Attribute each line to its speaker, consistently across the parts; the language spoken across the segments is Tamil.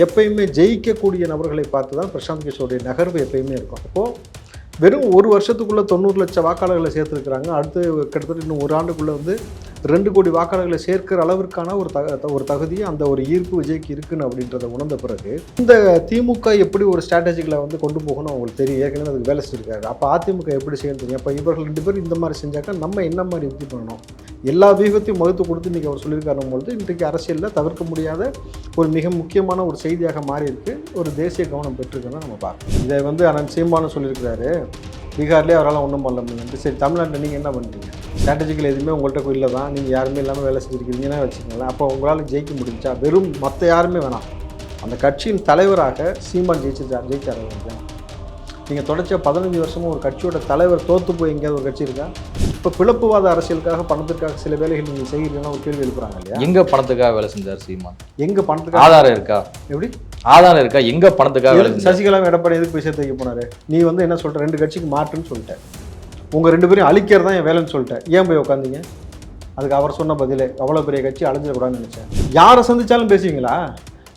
Speaker 1: எப்பயுமே ஜெயிக்கக்கூடிய நபர்களை பார்த்து தான் பிரசாந்த் கிஷோருடைய நகர்வு எப்பயுமே இருக்கும். அப்போது வெறும் ஒரு வருஷத்துக்குள்ளே 90 லட்சம் வாக்காளர்களை சேர்த்துருக்குறாங்க. அடுத்து கிட்டத்தட்ட இன்னும் ஒரு ஆண்டுக்குள்ளே வந்து 2 கோடி வாக்காளர்களை சேர்க்கிற அளவிற்கான ஒரு தகுதி அந்த ஒரு ஈர்ப்பு விஜய்க்கு இருக்குன்னு அப்படின்றத உணர்ந்த பிறகு இந்த திமுக எப்படி ஒரு ஸ்ட்ராட்டஜிகளை வந்து கொண்டு போகணும் அவங்களுக்கு தெரியும். ஏற்கனவே அதுக்கு வேலை செஞ்சிருக்காரு. அப்போ அதிமுக எப்படி செய்யணும் தெரியும். அப்போ இவர்கள் 2 பேரும் இந்த மாதிரி செஞ்சாக்கா நம்ம என்ன மாதிரி யுக்தி பண்ணணும், எல்லா வியூகத்தையும் வகுத்து கொடுத்து இன்றைக்கி அவர் சொல்லியிருக்காரும் பொழுது இன்றைக்கு அரசியலில் தவிர்க்க முடியாத ஒரு மிக முக்கியமான ஒரு செய்தியாக மாறி இருக்கு. ஒரு தேசிய கவனம் பெற்றிருக்குன்னு நம்ம பார்க்கணும். இதை வந்து அண்ணன் சீமானு சொல்லியிருக்கிறாரு, பீகார்லேயே அவரால் ஒன்றும் பண்ண முடியாது. சரி, தமிழ்நாட்டில் நீங்கள் என்ன பண்ணுறீங்க? ஸ்ட்ராட்டஜிக்கல் எதுவுமே உங்கள்கிட்ட இல்லை தான், நீங்கள் யாருமே இல்லாமல் வேலை செஞ்சுருக்கீங்கன்னா வச்சுக்கோங்களேன். அப்போ உங்களால் ஜெயிக்க முடிஞ்சா வெறும் மற்ற யாருமே வேணாம், அந்த கட்சியின் தலைவராக சீமான் ஜெயிச்சார். நீங்கள் தொடர்ச்சியாக 15 வருஷமும் ஒரு கட்சியோட தலைவர் தோற்று போய் எங்கேயாவது ஒரு கட்சி இருக்கா? இப்போ பிளப்புவாத அரசியலுக்காக பணத்துக்காக சில வேலைகள் நீங்கள் செய்கிறீங்கன்னா ஒரு கேள்வி எழுப்புறாங்க இல்லையா?
Speaker 2: எங்கே பணத்துக்காக வேலை செஞ்சார் சீமான்?
Speaker 1: எங்கே பணத்துக்காக
Speaker 2: ஆதாரம் இருக்கா?
Speaker 1: எப்படி
Speaker 2: ஆதாரம் இருக்கா? எங்கே பணத்துக்காக வேலை?
Speaker 1: சசிகலா எடப்பாடி எதுக்கு போய் சேர்த்து வைக்க போனாரு? நீ வந்து என்ன சொல்கிற, 2 கட்சிக்கு மாற்றுன்னு சொல்லிட்டேன், உங்கள் 2 பேரையும் அழிக்கிறது தான் என் வேலைன்னு சொல்லிட்டேன், ஏன் போய் உட்காந்தீங்க? அதுக்கு அவர் சொன்ன பதிலே, அவ்வளோ பெரிய கட்சி அழிஞ்சிடக்கூடாதுன்னு நினச்சேன். யாரை சந்திச்சாலும் பேசுவீங்களா?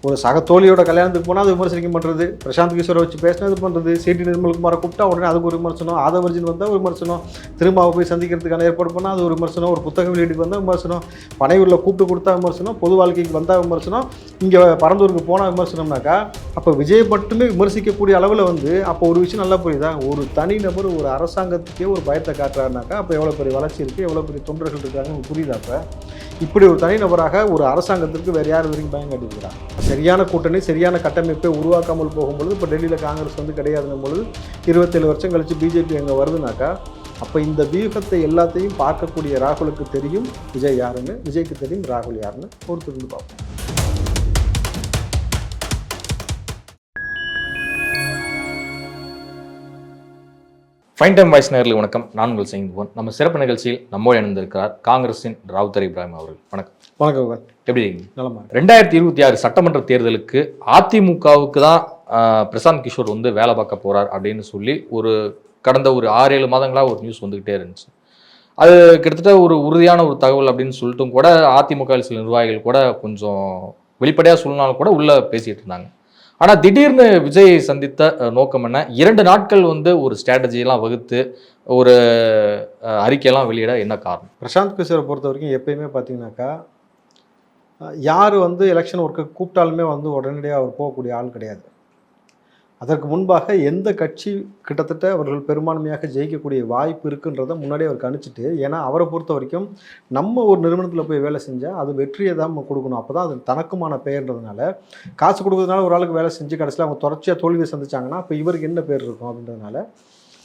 Speaker 1: ஒரு சக தோழியோட கல்யாணத்துக்கு போனால் அது விமர்சனம் பண்ணுறது, பிரசாந்த் கிஷோரை வச்சு பேசினா இது பண்ணுறது, சிடி நிர்மல்குமாரை கூப்பிட்டா உடனே அதுக்கு ஒரு விமர்சனம், ஆதவர்ஜின் வந்தால் ஒரு விமர்சனம், திரும்ப போய் சந்திக்கிறதுக்கான ஏற்பாடு பண்ணால் அது ஒரு விமர்சனம், ஒரு புத்தக வெளியீடுக்கு வந்தால் விமர்சனம், பனையூரில் கூப்பிட்டு கொடுத்தா விமர்சனம், பொது வாழ்க்கைக்கு வந்தால் விமர்சனம், இங்கே பரந்தூருக்கு போனால் விமர்சனம்னாக்கா அப்போ விஜய் மட்டுமே விமர்சிக்கக்கூடிய அளவில் வந்து அப்போ ஒரு விஷயம் நல்லா புரியுதா? ஒரு தனிநபர் ஒரு அரசாங்கத்துக்கே ஒரு பயத்தை காட்டுறாருனாக்கா அப்போ எவ்வளோ பெரிய வளர்ச்சி இருக்குது, எவ்வளோ பெரிய தொண்டர்கள் இருக்காங்கன்னு புரியுதா? அப்போ இப்படி ஒரு தனிநபராக ஒரு அரசாங்கத்திற்கு வேறு யார் வரைக்கும் பயம் காட்டியிருக்கிறாங்க? சரியான கூட்டணி சரியான கட்டமைப்பை உருவாக்காமல் போகும்பொழுது இப்போ டெல்லியில் காங்கிரஸ் வந்து கிடையாதுன்னும் பொழுது 27 வருஷம் கழித்து பிஜேபி அங்கே வருதுனாக்கா அப்போ இந்த வியூகத்தை எல்லாத்தையும் பார்க்கக்கூடிய ராகுலுக்கு தெரியும் விஜய் யாருன்னு, விஜய்க்கு தெரியும் ராகுல் யாருன்னு. பொறுத்திருந்து பார்ப்போம்.
Speaker 2: ஃபைன் டைம் வாய்ஸ் நேயர்களுக்கு வணக்கம். நான் உங்கள் சிங். நம்ம சிறப்பு நிகழ்ச்சியில் நம்மோடு இணைந்திருக்கிறார் காங்கிரஸின் ராவுத்தர் இப்ராஹிம் அவர்கள். வணக்கம்.
Speaker 1: வணக்கம்.
Speaker 2: எப்படி இருக்கீங்க?
Speaker 1: நலமா.
Speaker 2: 2026 சட்டமன்ற தேர்தலுக்கு அதிமுகவுக்கு தான் பிரசாந்த் கிஷோர் வந்து வேலை பார்க்க போறார் அப்படின்னு சொல்லி கடந்த ஒரு 6-7 மாதங்களாக ஒரு நியூஸ் வந்துகிட்டே இருந்துச்சு. அது கிட்டத்தட்ட ஒரு உறுதியான ஒரு தகவல் அப்படின்னு சொல்லிட்டும் கூட அதிமுக சில நிர்வாகிகள் கூட கொஞ்சம் வெளிப்படையாக சொல்லனாலும் கூட உள்ள பேசிட்டு இருந்தாங்க. ஆனால் திடீர்னு விஜய் சந்தித்த நோக்கம் என்ன? 2 நாட்கள் வந்து ஒரு ஸ்ட்ராட்டஜியெல்லாம் வகுத்து ஒரு அறிக்கையெல்லாம் வெளியிட என்ன காரணம்?
Speaker 1: பிரசாந்த் கிஷோரை பொறுத்த வரைக்கும் எப்பயுமே பார்த்தீங்கன்னாக்கா யார் வந்து எலெக்ஷன் ஒர்க்கு கூப்பிட்டாலுமே வந்து உடனடியாக அவர் போகக்கூடிய ஆள் கிடையாது. அதற்கு முன்பாக எந்த கட்சி கிட்டத்தட்ட அவர்கள் பெரும்பான்மையாக ஜெயிக்கக்கூடிய வாய்ப்பு இருக்குன்றதை முன்னாடியே அவர் கணிச்சிட்டு, ஏன்னா அவரை பொறுத்த வரைக்கும் நம்ம ஒரு நிறுவனத்தில் போய் வேலை செஞ்சால் அது வெற்றியை தான் நம்ம கொடுக்கணும், அப்போ தான் அது தனக்குமான பெயர்ன்றதுனால காசு கொடுக்கறதுனால ஒரு ஆளுக்கு வேலை செஞ்சு கடைசியில் அவங்க தொடர்ச்சியாக தோல்வியை சந்திச்சாங்கன்னா அப்போ இவருக்கு என்ன பேர் இருக்கும் அப்படின்றதுனால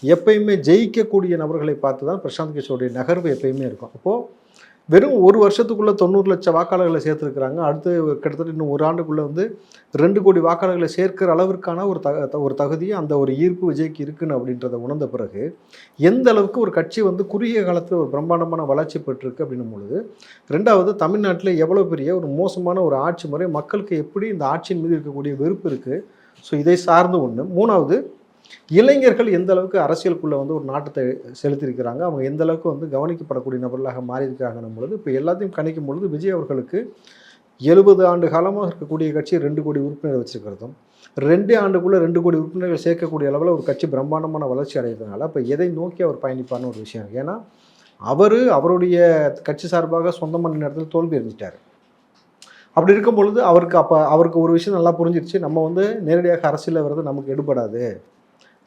Speaker 1: எப்பயுமே ஜெயிக்கக்கூடிய நபர்களை பார்த்து தான் பிரசாந்த் கிஷோருடைய நகர்வு எப்பயுமே இருக்கும். அப்போது வெறும் ஒரு வருஷத்துக்குள்ளே 90 லட்சம் வாக்காளர்களை சேர்த்துருக்குறாங்க. அடுத்து கிட்டத்தட்ட இன்னும் ஒரு ஆண்டுக்குள்ளே வந்து 2 கோடி வாக்காளர்களை சேர்க்கிற அளவிற்கான ஒரு தகுதி அந்த ஒரு ஈர்ப்பு விஜய்க்கு இருக்குன்னு அப்படின்றத உணர்ந்த பிறகு எந்த அளவுக்கு ஒரு கட்சி வந்து குறுகிய காலத்தில் ஒரு பிரம்மாண்டமான வளர்ச்சி பெற்றிருக்கு அப்படின்னும் பொழுது, 2வது தமிழ்நாட்டில் எவ்வளோ பெரிய ஒரு மோசமான ஒரு ஆட்சி முறை, மக்களுக்கு எப்படி இந்த ஆட்சியின் மீது இருக்கக்கூடிய வெறுப்பு இருக்குது, ஸோ இதை சார்ந்து ஒன்று. 3வது இளைஞர்கள் எந்த அளவுக்கு அரசியலுக்குள்ளே வந்து ஒரு நாட்டத்தை செலுத்தியிருக்கிறாங்க, அவங்க எந்த அளவுக்கு வந்து கவனிக்கப்படக்கூடிய நபர்களாக மாறியிருக்கிறாங்கன்னும் பொழுது இப்போ எல்லாத்தையும் கணிக்கும் பொழுது விஜய் அவர்களுக்கு 70 ஆண்டு காலமாக இருக்கக்கூடிய கட்சி 2 கோடி உறுப்பினர்கள் வச்சுருக்கிறதும் 2 ஆண்டுக்குள்ளே 2 கோடி உறுப்பினர்கள் சேர்க்கக்கூடிய அளவில் ஒரு கட்சி பிரம்மாண்டமான வளர்ச்சி அடைகிறதுனால இப்போ எதை நோக்கி அவர் பயணிப்பார்னு ஒரு விஷயம். ஏன்னா அவருடைய கட்சி சார்பாக சொந்தமான நேரத்தில் தோல்வி அடைஞ்சிட்டார். அப்படி இருக்கும் பொழுது அவருக்கு ஒரு விஷயம் நல்லா புரிஞ்சிருச்சு, நம்ம வந்து நேரடியாக அரசியலில் வர்றது நமக்கு எடுபடாது,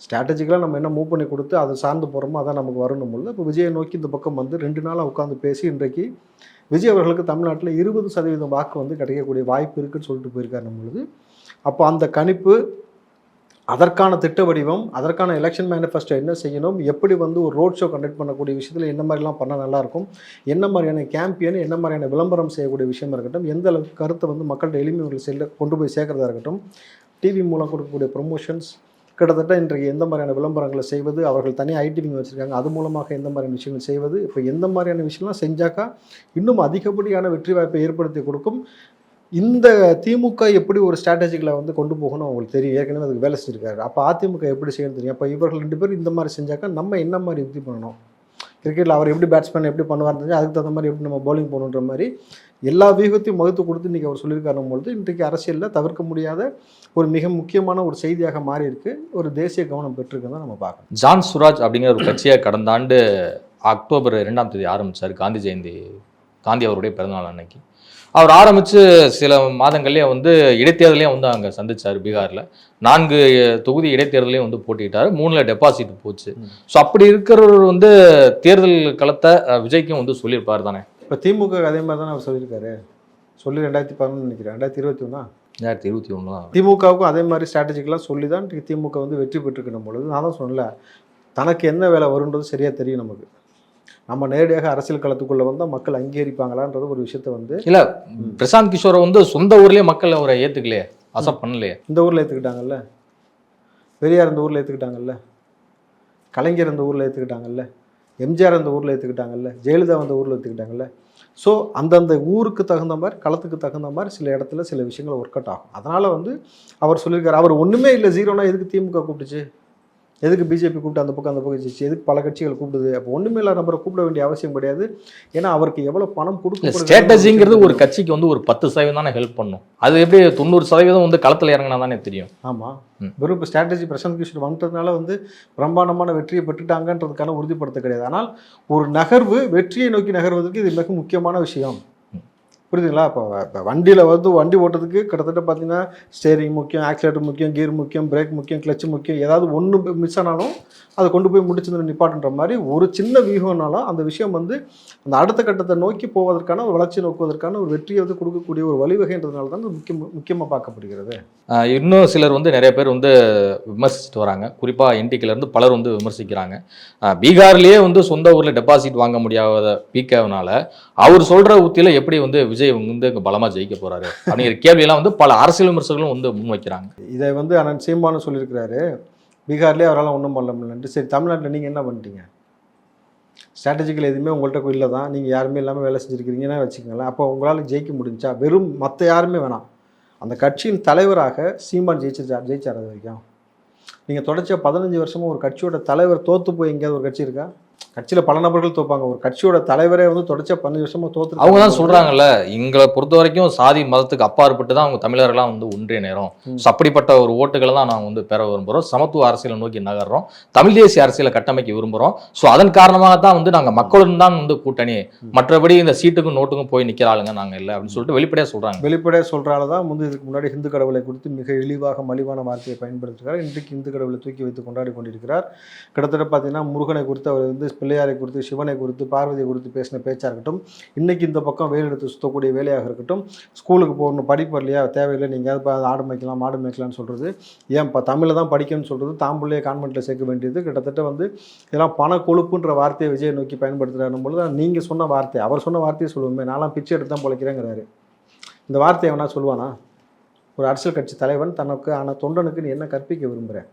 Speaker 1: ஸ்ட்ராட்டஜிக்கலாக நம்ம என்ன மூவ் பண்ணி கொடுத்து அதை சார்ந்து போகிறோமோ அதான் நமக்கு வரணும் பொழுது இப்போ விஜயை நோக்கி இந்த பக்கம் வந்து 2 நாளாக உட்காந்து பேசி இன்றைக்கு விஜய் அவர்களுக்கு தமிழ்நாட்டில் 20% வாக்கு வந்து கிடைக்கக்கூடிய வாய்ப்பு இருக்குன்னு சொல்லிட்டு போயிருக்காருன்னும் பொழுது அப்போ அந்த கணிப்பு, அதற்கான திட்ட வடிவம், அதற்கான எலெக்ஷன் மேனிஃபெஸ்டோ என்ன செய்யணும், எப்படி வந்து ஒரு ரோட் ஷோ கண்டக்ட் பண்ணக்கூடிய விஷயத்தில் என்ன மாதிரிலாம் பண்ணால் நல்லாயிருக்கும், என்ன மாதிரியான கேம்பியன், என்ன மாதிரியான விளம்பரம் செய்யக்கூடிய விஷயமா இருக்கட்டும், எந்த அளவுக்கு கருத்தை வந்து மக்கள்கிட்ட எளிமையாக கொண்டு போய் சேர்க்கறதா இருக்கட்டும், டிவி மூலம் கொடுக்கக்கூடிய ப்ரொமோஷன்ஸ், கிட்டத்தட்ட இன்றைக்கு எந்த மாதிரியான விளம்பரங்களை செய்வது, அவர்கள் தனியாக ஐடிவிங்க வச்சுருக்காங்க, அது மூலமாக எந்த மாதிரியான விஷயங்கள் செய்வது, இப்போ எந்த மாதிரியான விஷயம்லாம் செஞ்சாக்கா இன்னும் அதிகப்படியான வெற்றி வாய்ப்பை ஏற்படுத்தி கொடுக்கும். இந்த திமுக எப்படி ஒரு ஸ்ட்ராட்டஜிகளை வந்து கொண்டு போகணும் அவங்களுக்கு தெரியும். ஏற்கனவே அதுக்கு வேலை செஞ்சிருக்காரு. அப்போ அதிமுக எப்படி செய்யணும் தெரியும். அப்போ இவர்கள் 2 பேரும் இந்த மாதிரி செஞ்சாக்கா நம்ம என்ன மாதிரி யுக்தி பண்ணணும், கிரிக்கெட்டில் அவர் எப்படி பேட்ஸ்மேன் எப்படி பண்ணுவார் தெரிஞ்சு அதுக்கு தகுந்த மாதிரி எப்படி நம்ம பவுலிங் போகணுன்ற மாதிரி எல்லா வியூகத்தையும் வகுத்து கொடுத்து இன்றைக்கி அவர் சொல்லியிருக்காரும் பொழுது இன்றைக்கு அரசியலில் தவிர்க்க முடியாத ஒரு மிக முக்கியமான ஒரு செய்தியாக மாறி இருக்கு, ஒரு தேசிய கவனம் பெற்றிருக்குன்னு தான் நம்ம பார்க்கணும்.
Speaker 2: ஜான் சுராஜ் அப்படிங்கிற ஒரு கட்சியை கடந்த ஆண்டு அக்டோபர் 2ஆம் தேதி ஆரம்பித்தார், காந்தி ஜெயந்தி, காந்தி அவருடைய பிறந்தநாள் அன்னைக்கு. அவர் ஆரம்பித்து சில மாதங்கள்லேயே வந்து இடைத்தேர்தலையும் வந்து அங்கே சந்திச்சார். பீகாரில் 4 தொகுதி இடைத்தேர்தலையும் வந்து போட்டிட்டார், 3ல் டெபாசிட் போச்சு. ஸோ அப்படி இருக்கிறவர் வந்து தேர்தல் களத்தை விஜய்க்கும் வந்து சொல்லியிருப்பார் தானே.
Speaker 1: இப்போ திமுக அதே மாதிரி தானே அவர் சொல்லியிருக்காரு, சொல்லி 2011 நினைக்கிறேன், 2021
Speaker 2: 2021 தான்.
Speaker 1: திமுகவுக்கும் அதே மாதிரி ஸ்ட்ராட்டஜிக்கெலாம் சொல்லி தான் திமுக வந்து வெற்றி பெற்றுக்கணும் பொழுது நான் தான் சொன்னல, தனக்கு என்ன வேலை வருன்றது சரியாக தெரியும் நமக்கு. நம்ம நேரடியாக அரசியல் களத்துக்குள்ளே வந்தால் மக்கள் அங்கீகரிப்பாங்களான்றது ஒரு விஷயத்த வந்து
Speaker 2: இல்லை, பிரசாந்த் கிஷோரை வந்து சொந்த ஊர்லேயே மக்கள் அவரை ஏற்றுக்கலையே, அசப்ட் பண்ணலையே.
Speaker 1: இந்த ஊரில் ஏற்றுக்கிட்டாங்கல்ல, பெரியார் இந்த ஊரில் ஏற்றுக்கிட்டாங்கல்ல, கலைஞர் இந்த ஊரில் ஏற்றுக்கிட்டாங்கல்ல, எம்ஜிஆர் அந்த ஊரில் ஏற்றுக்கிட்டாங்கல்ல, ஜெயலலிதா அந்த ஊரில் ஏற்றுக்கிட்டாங்கல்ல. ஸோ அந்தந்த ஊருக்கு தகுந்த மாதிரி களத்துக்கு தகுந்த மாதிரி சில இடத்துல சில விஷயங்கள் ஒர்க் அவுட் ஆகும். அதனால் வந்து அவர் சொல்லியிருக்காரு, அவர் ஒன்றுமே இல்லை ஜீரோனா எதுக்கு திமுக கூப்பிட்டுச்சு, எதுக்கு பிஜேபி கூப்பிட்டு அந்த பக்கம் ஜெயிச்சு, எதுக்கு பல கட்சிகள் கூப்பிடுது, அப்போ ஒன்றுமே இல்லை நம்பரை கூப்பிட வேண்டிய அவசியம் கிடையாது. ஏன்னா அவருக்கு எவ்வளோ பணம் கொடுக்க,
Speaker 2: ஸ்ட்ராட்டஜிங்கிறது ஒரு கட்சிக்கு வந்து ஒரு 10% தானே ஹெல்ப் பண்ணும். அது எப்படி 90% வந்து களத்தில் இறங்கினா தானே தெரியும்.
Speaker 1: ஆமாம், வெறும் இப்போ ஸ்ட்ராட்டஜி பிரசாந்த் கிஷோர் வந்துட்டதுனால வந்து பிரம்மாண்டமான வெற்றியை பெற்றுட்டாங்கன்றதுக்கான உறுதிப்படுத்த கிடையாது. ஆனால் ஒரு நகர்வு வெற்றியை நோக்கி நகர்வதற்கு இது மிக முக்கியமான விஷயம். புரியுதுங்களா? இப்போ வண்டியில் வந்து வண்டி ஓட்டுறதுக்கு கிட்டத்தட்ட பார்த்தீங்கன்னா ஸ்டேரிங் முக்கியம், ஆக்சிலேட்டர் முக்கியம், கியர் முக்கியம், பிரேக் முக்கியம், கிளச்சு முக்கியம். ஏதாவது ஒன்று மிஸ் ஆனாலும் அதை கொண்டு போய் முடிச்சு நிப்பாட்டுன்ற மாதிரி ஒரு சின்ன வியூகம்னாலும் அந்த விஷயம் வந்து அந்த அடுத்த கட்டத்தை நோக்கி போவதற்கான ஒரு வளர்ச்சி நோக்குவதற்கான ஒரு வெற்றியை வந்து கொடுக்கக்கூடிய ஒரு வழிவகைன்றதுனால தான் முக்கியமாக பார்க்கப்படுகிறது.
Speaker 2: இன்னும் சிலர் வந்து நிறைய பேர் வந்து விமர்சிச்சுட்டு வராங்க, குறிப்பாக என்டிக்கிலேருந்து பலர் வந்து விமர்சிக்கிறாங்க. பீகார்லேயே வந்து சொந்த ஊரில் டெபாசிட் வாங்க முடியாத பிகேவனால அவர் சொல்கிற உத்தியில் எப்படி வந்து விஜய் வந்து பலமாக ஜெயிக்க போகிறாரு அப்படிங்கிற கேள்வியெல்லாம் வந்து பல அரசியல் விமர்சகர்களும் வந்து முன்வைக்கிறாங்க.
Speaker 1: இதை வந்து அண்ணன் சீமானு சொல்லியிருக்கிறாரு, பீகார்லேயே அவரால் ஒன்றும் பண்ண முடியலன்ட்டு. சரி, தமிழ்நாட்டில் நீங்கள் என்ன பண்ணிட்டீங்க? ஸ்ட்ராட்டஜிக்கல் எதுவுமே உங்கள்கிட்ட இல்லை தான், நீங்கள் யாருமே இல்லாமல் வேலை செஞ்சுருக்கிறீங்கன்னா வச்சுக்கோங்களேன். அப்போ உங்களால் ஜெயிக்க முடிஞ்சா? வெறும் மற்ற யாருமே வேணாம், அந்த கட்சியின் தலைவராக சீமான் ஜெயிச்சார். அது வரைக்கும் நீங்கள் தொடர்ச்சியாக 15 வருஷமும் ஒரு கட்சியோட தலைவர் தோற்று போய் எங்கேயாவது ஒரு கட்சி இருக்கா? கட்சியில் பல நபர்கள் தோப்பாங்க, ஒரு கட்சியோட தலைவரே வந்து தொடர்ச்சியாக 15 வருஷமா தோற்று.
Speaker 2: அவங்க தான் சொல்கிறாங்கல்ல, எங்களை பொறுத்த வரைக்கும் சாதி மதத்துக்கு அப்பாற்பட்டு தான் அவங்க தமிழர்கள்லாம் வந்து ஒன்றிய நேரம். அப்படிப்பட்ட ஒரு ஓட்டுகளை தான் நாங்கள் வந்து பெற விரும்புகிறோம், சமத்துவ அரசியலை நோக்கி நகர்றோம், தமிழ் தேசிய அரசியலை கட்டமைக்க விரும்புகிறோம். ஸோ அதன் காரணமாக தான் வந்து நாங்கள் மக்களுடன் தான் வந்து கூட்டணி, மற்றபடி இந்த சீட்டுக்கும் நோட்டுக்கும் போய் நிற்கிற ஆளுங்க நாங்கள் இல்லை அப்படின்னு சொல்லிட்டு வெளிப்படையாக சொல்கிறாங்க.
Speaker 1: வெளிப்படையாக சொல்கிறால தான் வந்து இதுக்கு முன்னாடி இந்து கடவுளை குறித்து மிக இழிவாக மலிவான வார்த்தையை பயன்படுத்துகிறார். இன்றைக்கு இந்து கடவுளை தூக்கி வைத்து கொண்டாடி கொண்டிருக்கிறார். கிட்டத்தட்ட பார்த்தீங்கன்னா முருகனை குறித்து அவர் வந்து பிள்ளையாரை குறித்து, சிவனை குறித்து, பார்வதியை குறித்து பேசின பேச்சாக இருக்கட்டும், இன்றைக்கி இந்த பக்கம் வேல் எடுத்து சுற்றக்கூடிய வேலையாக இருக்கட்டும், ஸ்கூலுக்கு போகணும் படிப்பு இல்லையா தேவையில்லை, நீங்கள் ஆடு மேய்க்கலாம் மாடு மேய்க்கலாம்னு சொல்கிறது, ஏன் இப்போ தமிழில் தான் படிக்கணும்னு சொல்கிறது, தாம்புள்ளையே கான்வென்ட்டில் சேர்க்க வேண்டியது, கிட்டத்தட்ட வந்து இதெல்லாம் பண கொழுப்புன்ற வார்த்தையை விஜய் நோக்கி பயன்படுத்துகிறாரும் பொழுது நீங்கள் சொன்ன வார்த்தை, அவர் சொன்ன வார்த்தையை சொல்லுவோமே, நான்லாம் பிச்சை எடுத்து தான் பிழைக்கிறேங்கிறாரு. இந்த வார்த்தையை வேணா சொல்லுவானா? ஒரு அரசியல் கட்சி தலைவன் தனக்கு ஆனால் தொண்டனுக்கு நீ என்ன கற்பிக்க விரும்புகிறேன்?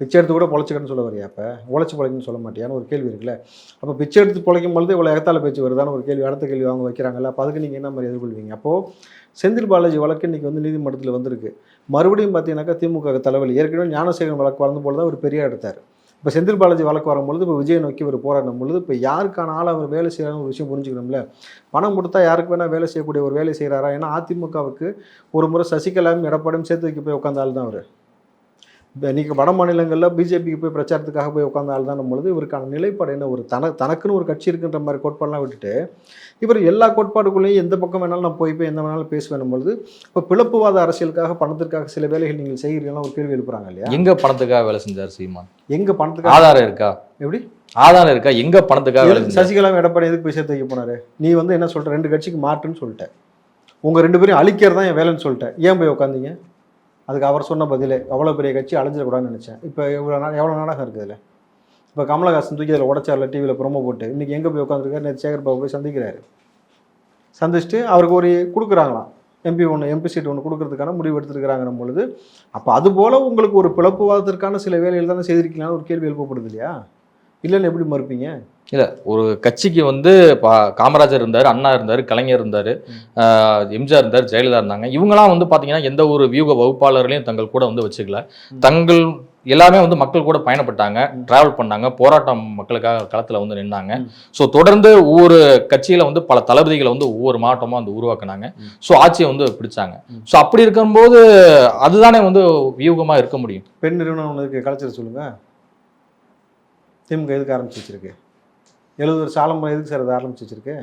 Speaker 1: பிச்சை எடுத்து கூட பொழைச்சிக்கன்னு சொல்ல வரியா? அப்போ உழைச்சி பொழைக்கணும்னு சொல்ல மாட்டியான்னு ஒரு கேள்வி இருக்குல்ல. அப்போ பிச்சை எடுத்து பொழைக்கும் பொழுது இவ்வளோ எகத்தால பேச்சு வருதான்னு ஒரு கேள்வி, அடுத்த கேள்வி அவங்க வைக்கிறாங்கல்ல. அப்போ அதுக்கு நீங்கள் என்ன மாதிரி எதிர்கொள்வீங்க? அப்போது செந்தில் பாலாஜி வழக்கு இன்றைக்கி வந்து நீதிமன்றத்தில் வந்திருக்கு. மறுபடியும் பார்த்தீங்கன்னாக்கா திமுக தலைவலி ஏற்கனவே ஞானசேகரன் வழக்கு வளர்ந்த போது தான் ஒரு பெரிய எடுத்தார். இப்போ செந்தில் பாலாஜி வழக்கு வரும்பொழுது இப்போ விஜய் நோக்கி ஒரு போராடும் பொழுது இப்போ யாருக்கான ஆள் அவர் வேலை செய்கிறான்னு ஒரு விஷயம் புரிஞ்சுக்கணும்ல. பணம் கொடுத்தா யாருக்கு வேணால் வேலை செய்யக்கூடிய ஒரு வேலை செய்கிறாரா? ஏன்னா அதிமுகவுக்கு ஒரு முறை சசிகலாவும் எடப்பாடியும் சேர்த்து வைக்க போய் உட்காந்த ஆள் தான் அவர். இன்றைக்கி வட மாநிலங்களில் பிஜேபிக்கு போய் பிரச்சாரத்துக்காக போய் உட்காந்த ஆள் தான் பொழுது இவருக்கான நிலைப்பாடு என்ன? ஒரு தனக்குன்னு ஒரு கட்சி இருக்குன்ற மாதிரி கோட்பாடெலாம் விட்டுட்டு இவர் எல்லா கோட்பாடுக்குள்ளேயும் எந்த பக்கம் வேணாலும் நான் போய் எந்த வேணாலும் பேசுவேன் பொழுது இப்போ பிளப்புவாத அரசியலுக்காக பணத்திற்காக சில வேலைகள் நீங்கள் செய்கிறீங்கன்னா ஒரு கேள்வி எழுப்புறாங்க இல்லையா?
Speaker 2: எங்கே பணத்துக்காக வேலை செஞ்சார் சீமான்?
Speaker 1: எங்கே பணத்துக்காக
Speaker 2: ஆதாரம் இருக்கா? எப்படி ஆதாரம் இருக்கா? எங்கே பணத்துக்காக வேலை?
Speaker 1: சசிகலா எடப்பாடி எதுக்கு போய் சேர்த்து வைக்க போனாரு? நீ வந்து என்ன சொல்கிற, 2 கட்சிக்கு மாட்டுன்னு சொல்லிட்டேன், உங்கள் 2 பேரையும் அழிக்கிறது தான் என் வேலைன்னு சொல்லிட்டேன், ஏன் போய் உட்காந்தீங்க? அதுக்கு அவர் சொன்ன பதிலே அவ்வளோ பெரிய கட்சி அழிஞ்சிடக்கூடாதுன்னு நினச்சேன். இப்போ எவ்வளோ நாடகம் இருக்குது இதில். இப்போ கமலஹாசன் தூக்கி அதில் உடச்சாரில் டிவியில் ப்ரொமோ போட்டு இன்றைக்கி எங்கே போய் உட்காந்துருக்காரு? நேற்று சேகர் பாபு போய் சந்திக்கிறாரு. சந்திச்சுட்டு அவருக்கு ஒரு கொடுக்குறாங்களாம், எம்பி சீட் ஒன்று கொடுக்கறதுக்கான முடிவு எடுத்துருக்கிறாங்க பொழுது அப்போ அதுபோல் உங்களுக்கு ஒரு பிளப்புவாதத்திற்கான சில வேலைகள் தானே செய்திருக்கீங்களான்னு ஒரு கேள்வி எழுப்பப்படுது இல்லையா? இல்லைன்னு எப்படி மறுப்பீங்க?
Speaker 2: இல்ல ஒரு கட்சிக்கு வந்து காமராஜர் இருந்தாரு, அண்ணா இருந்தாரு, கலைஞர் இருந்தாரு, எம்ஜிஆர் இருந்தாரு, ஜெயலலிதா இருந்தாங்க. இவங்கெல்லாம் வந்து பாத்தீங்கன்னா எந்த ஒரு வியூக வகுப்பாளர்களையும் தங்கள் கூட வந்து வச்சுக்கல. தங்கள் எல்லாமே வந்து மக்கள் கூட பயணப்பட்டாங்க, டிராவல் பண்ணாங்க, போராட்டம் மக்களுக்காக களத்துல வந்து நின்னாங்க. ஸோ தொடர்ந்து ஒவ்வொரு கட்சியில வந்து பல தளபதிகளை வந்து ஒவ்வொரு மாவட்டமா வந்து உருவாக்குனாங்க. ஸோ ஆட்சியை வந்து பிடிச்சாங்க. ஸோ அப்படி இருக்கும்போது அதுதானே வந்து வியூகமா இருக்க முடியும்.
Speaker 1: பெண் நிறுவனம் ஒன்று இருக்கு, கலைச்சர் சொல்லுங்க. திமுக எதுக்கு ஆரம்பிச்சு வச்சிருக்கு? 70 வருஷ ஆலம்பரம் எதுக்கு சார் அதை ஆரம்பிச்சு வச்சிருக்கு?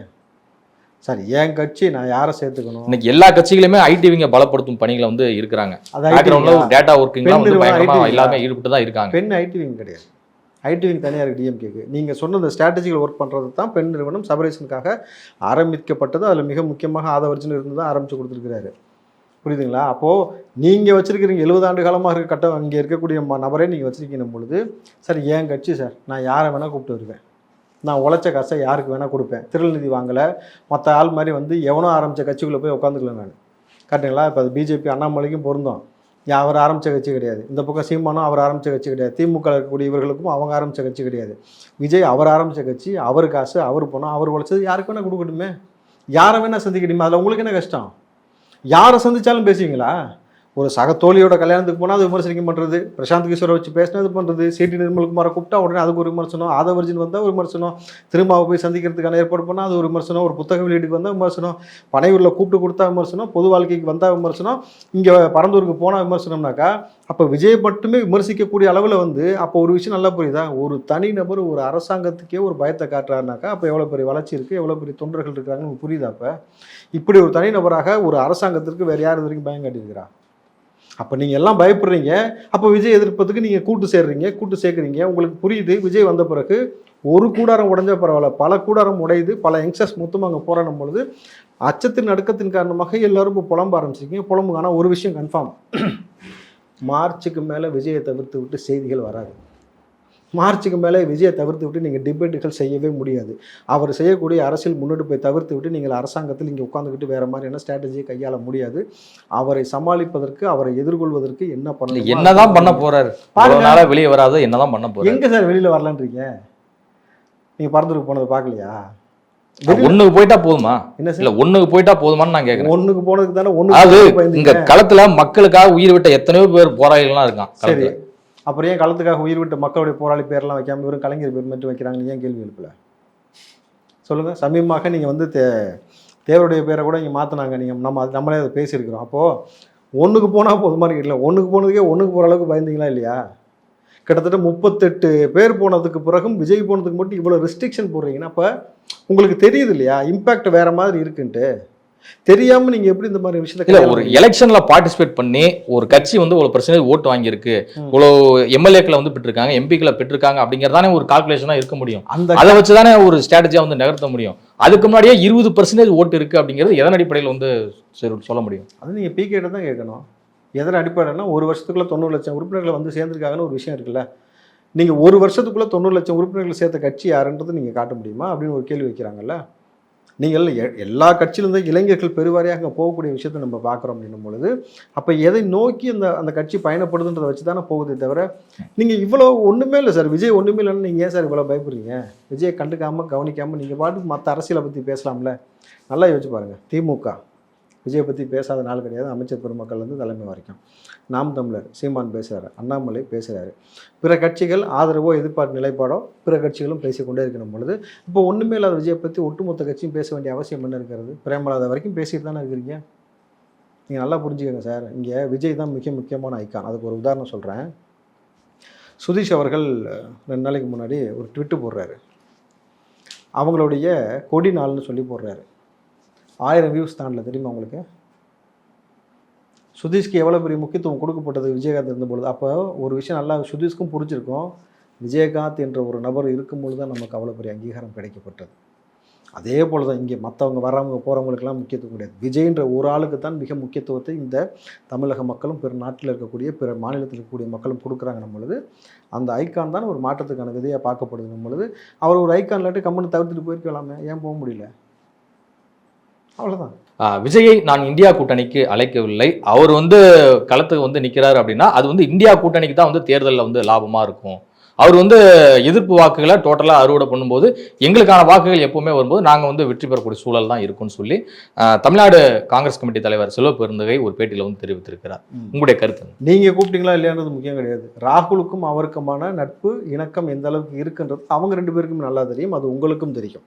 Speaker 1: சார் என் கட்சி நான் யாரை சேர்த்துக்கணும்?
Speaker 2: இன்னைக்கு எல்லா கட்சிகளுமே ஐடிவிங்க பலப்படுத்தும் பணிகளை வந்து இருக்கிறாங்க. பேக்ரவுண்ட்ல ஒரு டேட்டா ஒர்க்கிங்லாம் வந்து பயங்கரமா எல்லாமே ஈடுபட்டு தான் இருக்காங்க.
Speaker 1: பெண் ஐடிவிங் கிடையாது, ஐடிவிங் தனியாக இருக்குது டிஎம்கேக்கு. நீங்கள் சொன்ன இந்த ஸ்ட்ராட்டஜிக்கல் ஒர்க் பண்ணுறது தான் பெண் நிறுவனம் செபரேஷனுக்காக ஆரம்பிக்கப்பட்டது. அதில் மிக முக்கியமாக ஆதவர்ஜன் இருந்து தான் ஆரம்பித்து கொடுத்துருக்கிறாரு. புரியுதுங்களா? அப்போது நீங்கள் வச்சுருக்கிறீங்க 70 ஆண்டு காலமாக இருக்க கட்டம் அங்கே இருக்கக்கூடிய நபரே நீங்கள் வச்சுருக்கீங்க பொழுது, சார் என் கட்சி சார் நான் யாரை வேணால் கூப்பிட்டு வருவேன், நான் உழைச்ச காசை யாருக்கு வேணால் கொடுப்பேன், திருநிதி வாங்கலை, மற்ற ஆள் மாதிரி வந்து எவனோ ஆரம்பித்த கட்சிக்குள்ளே போய் உட்காந்துக்கல நான். கரெக்டுங்களா? இப்போ அது பிஜேபி அண்ணாமலைக்கும் பொருந்தும். அவர் ஆரம்பித்த கட்சி கிடையாது. இந்த பக்கம் சீமானும் அவர் ஆரம்பித்த கட்சி கிடையாது. திமுக இருக்கக்கூடிய இவர்களுக்கும் அவங்க ஆரம்பித்த கட்சி கிடையாது. விஜய் அவர் ஆரம்பித்த கட்சி, அவர் காசு, அவர் பணம், அவர் உழைச்சது யாருக்கு வேணால் கொடுக்கணுமே, யாரை வேணால் சந்திக்கணுமே. அதில் உங்களுக்கு என்ன கஷ்டம்? யாரை சந்திச்சாலும் பேசுவீங்களா? ஒரு சக தோழியோட கல்யாணத்துக்கு போனால் அது விமர்சனம் பண்ணுறது, பிரசாந்த் கிஷோரை வச்சு பேசினது பண்ணுறது, சிடி நிர்மல்குமாரை கூப்பிட்டா உடனே அதுக்கு ஒரு விமர்சனம், ஆதவர்ஜன் வந்தால் ஒரு விமர்சனம், திருமாவை போய் சந்திக்கிறதுக்கான ஏற்பாடு பண்ணால் அது ஒரு விமர்சனம், ஒரு புத்தக வெளியீட்டுக்கு வந்தால் விமர்சனம், பனையூரில் கூப்பிட்டு கொடுத்தா விமர்சனம், பொது வாழ்க்கைக்கு வந்தால் விமர்சனம், இங்கே பரந்தூருக்கு போனால் விமர்சனம்னாக்கா அப்போ விஜய் மட்டுமே விமர்சிக்கக்கூடிய அளவில் வந்து அப்போ ஒரு விஷயம் நல்லா புரியுதா? ஒரு தனிநபர் ஒரு அரசாங்கத்துக்கே ஒரு பயத்தை காட்டுறாருனாக்கா அப்போ எவ்வளோ பெரிய வளர்ச்சி இருக்குது, எவ்வளோ பெரிய தொண்டர்கள் இருக்கிறாங்கன்னு புரியுதா? அப்போ இப்படி ஒரு தனிநபராக ஒரு அரசாங்கத்திற்கு வேறு யார் இது வரைக்கும் பயம் காட்டியிருக்கிறா? அப்போ நீங்கள் எல்லாம் பயப்படுறீங்க. அப்போ விஜய் எதிர்ப்பதுக்கு நீங்கள் கூட்டு சேர்க்குறீங்க. உங்களுக்கு புரியுது விஜய் வந்த பிறகு ஒரு கூடாரம் உடைஞ்சா பரவாயில்ல, பல கூடாரம் உடையுது, பல யங்ஸ்டர்ஸ் மொத்தமாக அங்கே போராடும் பொழுது அச்சத்தின் நடுக்கத்தின் காரணமாக எல்லோரும் இப்போ புலம்ப ஆரம்பிச்சிருக்கீங்க. புலம்புங்க. ஆனால் ஒரு விஷயம் கன்ஃபார்ம், மார்ச்சுக்கு மேலே விஜயை தவிர்த்து விட்டு செய்திகள் வராது. மார்ச்சுக்கு மேலே விஜயை தவிர்த்து விட்டு நீங்கள் டிபேட்டுகள் செய்யவே முடியாது. அவர் செய்யக்கூடிய அரசியல் முன்னெடுப்பை தவிர்த்து விட்டு நீங்கள் அரசாங்கத்தில் இங்கே உட்காந்துக்கிட்டு வேறு மாதிரியான ஸ்ட்ராட்டஜியை கையாள முடியாது. அவரை சமாளிப்பதற்கு, அவரை எதிர்கொள்வதற்கு என்ன பண்ணணும்,
Speaker 2: என்னதான் பண்ண போறாரு, வெளியே வராது, என்னதான் பண்ண போறாரு?
Speaker 1: எங்கே சார் வெளியில் வரலான்றீங்க? நீங்கள் பறந்துருக்கு போனதை பார்க்கலையா?
Speaker 2: ஒண்ணுக்கு போயிட்டா போதுமா? என்ன இல்ல ஒண்ணுக்கு போயிட்டா போதுமான்னு நான் கேட்கிறேன்.
Speaker 1: ஒண்ணுக்கு போனதுக்கு தானே
Speaker 2: ஒண்ணு. இங்க களத்துல மக்களுக்காக உயிர் விட்ட எத்தனையோ பேர் போராளிகள்லாம் இருக்கான்.
Speaker 1: சரி, அப்புறம் ஏன் களத்துக்காக உயிர் விட்ட மக்களுடைய போராளி பேரெல்லாம் வைக்காம வெறும் கலைஞர் பேர் மட்டும் வைக்கிறாங்க? ஏன் கேள்வி எழுப்பல சொல்லுங்கள். சமீபமாக நீங்கள் வந்து தேவருடைய பேரை கூட இங்கே மாற்றினாங்க. நீங்கள் நம்மளே அதை பேசியிருக்கிறோம். அப்போது ஒன்றுக்கு போனால் போதுமானு இல்லை, ஒன்றுக்கு போனதுக்கே ஒன்றுக்கு போகிற அளவுக்கு பயந்தீங்களா இல்லையா? கிட்டத்தட்ட 38 பேர் போனதுக்கு பிறகும் விஜய் போனதுக்கு மட்டும் இவ்வளோ ரெஸ்ட்ரிக்ஷன் போடுறீங்கன்னா அப்போ உங்களுக்கு தெரியுது இல்லையா இம்பேக்ட் வேறு மாதிரி இருக்குன்ட்டு? தெரியாம நீங்க எப்படி இந்த மாதிரி விஷயத்துல
Speaker 2: இல்ல ஒரு எலெக்ஷன்ல பார்ட்டிசிபேட் பண்ணி ஒரு கட்சி வந்து ஒரு % ஓட்டு வாங்கியிருக்கு, இவ்வளவு எம்எல்ஏக்களை வந்து பெற்றிருக்காங்க, எம்பிக்களை பெற்றிருக்காங்க அப்படிங்கறதானே ஒரு கால்குலேஷனா இருக்க முடியும். அதை வச்சுதானே ஒரு ஸ்ட்ராட்டஜியா வந்து நகர்த்த முடியும். அதுக்கு முன்னாடியே 20% ஓட்டு இருக்கு அப்படிங்கிறது எதன் அடிப்படையில் வந்து சொல்ல முடியும்? அது
Speaker 1: நீங்க பிகேட்ட தான் கேட்கணும். எதன் அடிப்படையில்னா ஒரு வருஷத்துக்குள்ள 90 லட்சம் உறுப்பினர்களை வந்து சேர்ந்திருக்காங்கன்னு ஒரு விஷயம் இருக்குல்ல. நீங்க ஒரு வருஷத்துக்குள்ள 90 லட்சம் உறுப்பினர்களை சேர்த்த கட்சி யாருன்றது நீங்க காட்ட முடியுமா அப்படின்னு ஒரு கேள்வி வைக்கிறாங்கல்ல. நீங்கள் எல்லா கட்சியிலிருந்தும் இளைஞர்கள் பெருவாரியாக அங்கே போகக்கூடிய விஷயத்தை நம்ம பார்க்குறோம் அப்படின்னும் பொழுது அப்போ எதை நோக்கி அந்த கட்சி பயணப்படுதுன்றதை வச்சு தானே போகுதே தவிர நீங்கள் இவ்வளோ ஒன்றுமே இல்லை சார். விஜய் ஒன்றுமே இல்லைன்னு நீங்கள் ஏன் சார் இவ்வளோ பயப்படுறீங்க? விஜயை கண்டுக்காமல் கவனிக்காமல் நீங்கள் பாட்டுக்கு மற்ற அரசியலை பற்றி பேசலாம்ல. நல்லா யோசிச்சு பாருங்கள். திமுக விஜயை பற்றி பேசாத நாள் கிடையாது. அமைச்சர் பெருமக்கள் வந்து தலைமை வரைக்கும். நாம் தமிழர் சீமான் பேசுகிறாரு, அண்ணாமலை பேசுகிறாரு, பிற கட்சிகள் ஆதரவோ எதிர்பார்ப்பு நிலைப்பாடோ பிற கட்சிகளும் பேசிக்கொண்டே இருக்கணும் பொழுது இப்போ ஒன்றுமே இல்லாத விஜயை பற்றி ஒட்டுமொத்த கட்சியும் பேச வேண்டிய அவசியம் என்ன இருக்கிறது? பிரேமலாத வரைக்கும் பேசிட்டு தானே இருக்கிறீங்க. நீங்கள் நல்லா புரிஞ்சுக்கோங்க சார். இங்கே விஜய் தான் மிக முக்கியமான ஐக்கான். அதுக்கு ஒரு உதாரணம் சொல்கிறேன். சுதீஷ் அவர்கள் 2 நாளைக்கு முன்னாடி ஒரு ட்விட்டு போடுறாரு. அவங்களுடைய கொடி நாள்னு சொல்லி போடுறாரு. 1000 வியூஸ் தாண்டல. தெரியுமா உங்களுக்கு? சுதீஷ்க்கு எவ்வளோ பெரிய முக்கியத்துவம் கொடுக்கப்பட்டது விஜயகாந்த் இருந்தபொழுது. அப்போ ஒரு விஷயம் நல்லா சுதீஷ்க்கும் புரிஞ்சிருக்கும். விஜயகாந்த் என்ற ஒரு நபர் இருக்கும்பொழுது தான் நமக்கு அவ்வளோ பெரிய அங்கீகாரம் கிடைக்கப்பட்டது. அதே போல் தான் இங்கே மற்றவங்க வர்றவங்க போகிறவங்களுக்கெல்லாம் முக்கியத்துவம் கிடையாது. விஜய்ன்ற ஒரு ஆளுக்கு தான் மிக முக்கியத்துவத்தை இந்த தமிழக மக்களும் பிற நாட்டில் இருக்கக்கூடிய பிற மாநிலத்தில் இருக்கக்கூடிய மக்களும் கொடுக்குறாங்கன்னும் பொழுது அந்த ஐக்கான் தான் ஒரு மாற்றத்துக்கான விதையாக பார்க்கப்படுதுன்னும் பொழுது அவர் ஒரு ஐக்கான் இல்லாட்டி கம்பெனி தவிர்த்துட்டு போயிருக்கலாமே, ஏன் போக முடியல? அவ்வளோதான்.
Speaker 2: விஜயை நான் இந்தியா கூட்டணிக்கு அழைக்கவில்லை. அவர் வந்து களத்துக்கு வந்து நிற்கிறாரு அப்படின்னா அது வந்து இந்தியா கூட்டணிக்கு தான் வந்து தேர்தலில் வந்து லாபமாக இருக்கும் அவர் வந்து எதிர்ப்பு வாக்குகளை டோட்டலாக அறுவடை பண்ணும்போது எங்களுக்கான வாக்குகள் எப்பவுமே வரும்போது நாங்கள் வந்து வெற்றி பெறக்கூடிய சூழல் தான் இருக்கும்னு சொல்லி தமிழ்நாடு காங்கிரஸ் கமிட்டி தலைவர் செல்வ பெருந்தகை ஒரு பேட்டியில் வந்து தெரிவித்திருக்கிறார். உங்களுடைய கருத்து?
Speaker 1: நீங்கள் கூப்பிட்டீங்களா இல்லையான்றது முக்கியம் கிடையாது. ராகுலுக்கும் அவருக்குமான நட்பு இணக்கம் எந்த அளவுக்கு இருக்குன்றது அவங்க 2 பேருக்கும் நல்லா தெரியும், அது உங்களுக்கும் தெரியும்.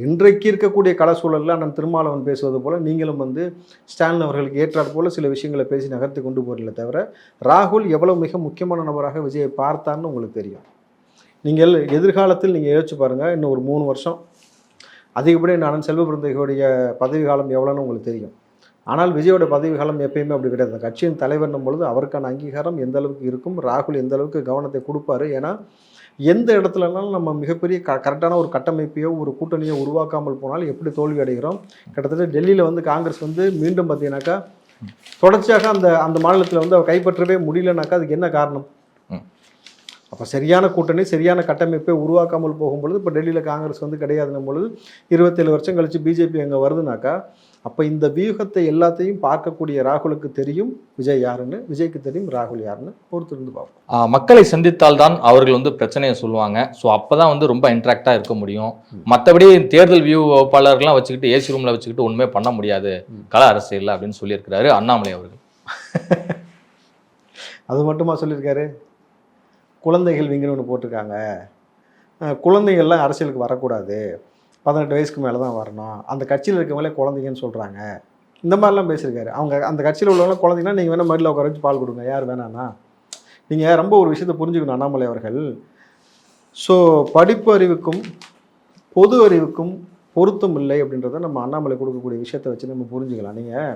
Speaker 1: இன்றைக்கு இருக்கக்கூடிய கள சூழலில் அண்ணன் திருமாவளவன் பேசுவது போல நீங்களும் வந்து ஸ்டாலின் அவர்களுக்கு ஏற்றாற் போல சில விஷயங்களை பேசி நகர்த்தி கொண்டு போகிறீங்களே தவிர ராகுல் எவ்வளவு மிக முக்கியமான நபராக விஜயை பார்த்தான்னு உங்களுக்கு தெரியும். நீங்கள் எதிர்காலத்தில் நீங்கள் யோசிச்சு பாருங்கள், இன்னும் ஒரு 3 வருஷம் அதிகப்படி அண்ணன் செல்வ பெருந்தகையுடைய பதவி காலம் எவ்வளோன்னு உங்களுக்கு தெரியும். ஆனால் விஜயோட பதவி காலம் எப்பயுமே அப்படி கிடையாது. அந்த கட்சியின் தலைவர்னும் பொழுது அவருக்கான அங்கீகாரம் எந்த அளவுக்கு இருக்கும், ராகுல் எந்த அளவுக்கு கவனத்தை கொடுப்பாரு. ஏன்னா எந்த இடத்துலனாலும் நம்ம மிகப்பெரிய கரெக்டான ஒரு கட்டமைப்பையோ ஒரு கூட்டணியோ உருவாக்காமல் போனால் எப்படி தோல்வி அடைகிறோம். கிட்டத்தட்ட டெல்லியில் வந்து காங்கிரஸ் வந்து மீண்டும் பார்த்தீங்கன்னாக்கா தொடர்ச்சியாக அந்த மாநிலத்தில் வந்து அவர் கைப்பற்றவே முடியலனாக்கா அதுக்கு என்ன காரணம்? அப்போ சரியான கூட்டணி சரியான கட்டமைப்பை உருவாக்காமல் போகும்பொழுது இப்போ டெல்லியில் காங்கிரஸ் வந்து கிடையாதுன்னும் பொழுது 27 வருஷம் கழித்து பிஜேபி அங்கே வருதுனாக்கா அப்போ இந்த வியூகத்தை எல்லாத்தையும் பார்க்கக்கூடிய ராகுலுக்கு தெரியும் விஜய் யாருன்னு, விஜய்க்கு தெரியும் ராகுல் யாருன்னு பொறுத்திருந்து பார்ப்போம்.
Speaker 2: மக்களை சந்தித்தால் தான் அவர்கள் வந்து பிரச்சனையை சொல்லுவாங்க. ஸோ அப்போதான் வந்து ரொம்ப இன்ட்ராக்டாக இருக்க முடியும். மற்றபடி தேர்தல் வியூ வகுப்பாளர்கள்லாம் வச்சுக்கிட்டு ஏசி ரூமில் வச்சுக்கிட்டு ஒன்றுமே பண்ண முடியாது கள அரசியல் அப்படின்னு சொல்லியிருக்கிறாரு அண்ணாமலை அவர்கள்.
Speaker 1: அது மட்டுமா சொல்லியிருக்காரு? குழந்தைகள் விங்கன்னு ஒன்று போட்டிருக்காங்க. குழந்தைகள்லாம் அரசியலுக்கு வரக்கூடாது, 18 வயசுக்கு மேலே தான் வரணும், அந்த கட்சியில் இருக்கவங்களே குழந்தைங்கன்னு சொல்கிறாங்க, இந்த மாதிரிலாம் பேசியிருக்காரு. அவங்க அந்த கட்சியில் உள்ளவங்களாம் குழந்தைங்கன்னா நீங்கள் வேணால் மடியில் உட்கார வச்சு பால் கொடுங்க, யார் வேணான்னா. நீங்கள் ரொம்ப ஒரு விஷயத்தை புரிஞ்சுக்கணும் அண்ணாமலை அவர்கள். ஸோ படிப்பு அறிவுக்கும் பொது அறிவுக்கும் பொருத்தம் இல்லை அப்படின்றத நம்ம அண்ணாமலை கொடுக்கக்கூடிய விஷயத்தை வச்சு நம்ம புரிஞ்சுக்கலாம். நீங்கள்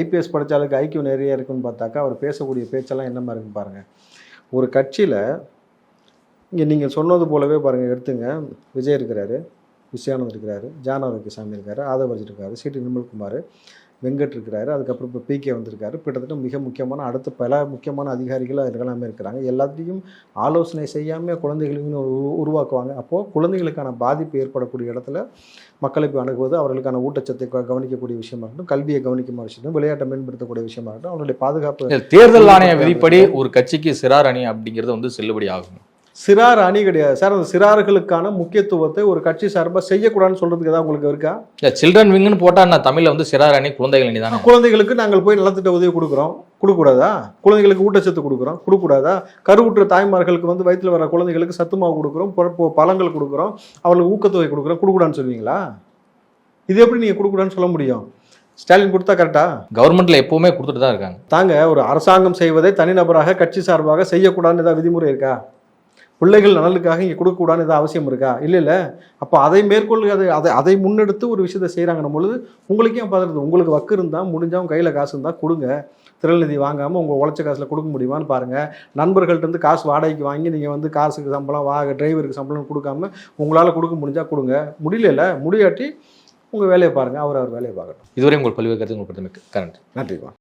Speaker 1: ஐபிஎஸ் படித்தாலுக்கு ஐக்கியூ நிறைய இருக்குன்னு பார்த்தாக்கா அவர் பேசக்கூடிய பேச்செல்லாம் என்ன மாதிரி இருக்குன்னு பாருங்கள். ஒரு கட்சியில் இங்கே நீங்கள் சொன்னது போலவே பாருங்கள், எடுத்துங்க, விஜய் இருக்கிறாரு, விஜயானந்த் இருக்கிறாரு, ஜான் ஆரோக்கியசாமி இருக்காரு, ஆதவர்ஜி இருக்காரு, சிடி நிர்மல்குமார், வெங்கட் இருக்கிறாரு, அதுக்கப்புறம் இப்போ பிகே வந்திருக்காரு. கிட்டத்தட்ட மிக முக்கியமான அடுத்த பல முக்கியமான அதிகாரிகள் எல்லாமே இருக்கிறாங்க. எல்லாத்தையும் ஆலோசனை செய்யாமல் குழந்தைகளுக்கு உருவாக்குவாங்க. அப்போது குழந்தைகளுக்கான பாதிப்பு ஏற்படக்கூடிய இடத்துல மக்களை போய் அணுகுவது, அவர்களுக்கான ஊட்டச்சத்தை கவனிக்கக்கூடிய விஷயமா இருக்கட்டும், கல்வியை கவனிக்கக்கூடிய விஷயம், விளையாட்டை மேம்படுத்தக்கூடிய விஷயமா இருக்கட்டும், அவர்களுடைய பாதுகாப்பு.
Speaker 2: தேர்தல் ஆணைய விதிப்படி ஒரு கட்சிக்கு சிறார் அணி அப்படிங்கிறது வந்து செல்லுபடி ஆகும்.
Speaker 1: சிறார் அணி கிடையாது சார். அந்த சிறார்களுக்கான முக்கியத்துவத்தை ஒரு கட்சி சார்பாக செய்யக்கூடாதுன்னு சொல்றதுக்கு ஏதாவது உங்களுக்கு இருக்கா?
Speaker 2: சில்ட்ரன் விங்னு போட்டால் நான் தமிழில் வந்து சிறார் அணி குழந்தைகள் அணி தானே.
Speaker 1: குழந்தைகளுக்கு நாங்கள் போய் நலத்திட்ட உதவி கொடுக்குறோம், கொடுக்கூடாதா? குழந்தைகளுக்கு ஊட்டச்சத்து கொடுக்குறோம், கொடுக்கூடாதா? கருவுற்ற தாய்மார்களுக்கு வந்து வயிற்றில் வர குழந்தைகளுக்கு சத்து மாவு கொடுக்குறோம், பழங்கள் கொடுக்குறோம், அவர்களுக்கு ஊக்கத்தொகை கொடுக்குறோம், கொடுக்கூடாதுன்னு சொல்லுவீங்களா? இது எப்படி நீங்கள் கொடுக்கூடாதுன்னு சொல்ல முடியும்? ஸ்டாலின் கொடுத்தா கரெக்டா?
Speaker 2: கவர்மெண்ட்ல எப்பவுமே கொடுத்துட்டு தான் இருக்காங்க.
Speaker 1: தாங்க ஒரு அரசாங்கம் செய்வதை தனிநபராக கட்சி சார்பாக செய்யக்கூடாதுன்னு ஏதாவது விதிமுறை இருக்கா? பிள்ளைகள் நலனுக்காக இங்கே கொடுக்கக்கூடாதுன்னு ஏதாவது அவசியம் இருக்கா? இல்லை. அப்போ அதை மேற்கொள்ள அதை முன்னெடுத்து ஒரு விஷயத்தை செய்கிறாங்கன்னும் பொழுது உங்களுக்கு ஏன் பார்த்துருது? உங்களுக்கு வக்கு இருந்தால் முடிஞ்சால் கையில் காசு இருந்தால் கொடுங்க. திரள்நிதி வாங்காமல் உங்கள் உழைச்ச காசில் கொடுக்க முடியுமான்னு பாருங்கள். நண்பர்கள்ட்ட காசு வாடகைக்கு வாங்கி நீங்கள் வந்து காசுக்கு சம்பளம் டிரைவருக்கு சம்பளம் கொடுக்காம உங்களால் கொடுக்க முடிஞ்சால் கொடுங்க. முடியல முடியாட்டி உங்கள் வேலையை பாருங்கள், அவர் வேலையை பார்க்கட்டும்.
Speaker 2: இதுவரை உங்கள் பல்வேறு கருத்து உங்களுக்கு நன்றி.
Speaker 1: நன்றிப்பா.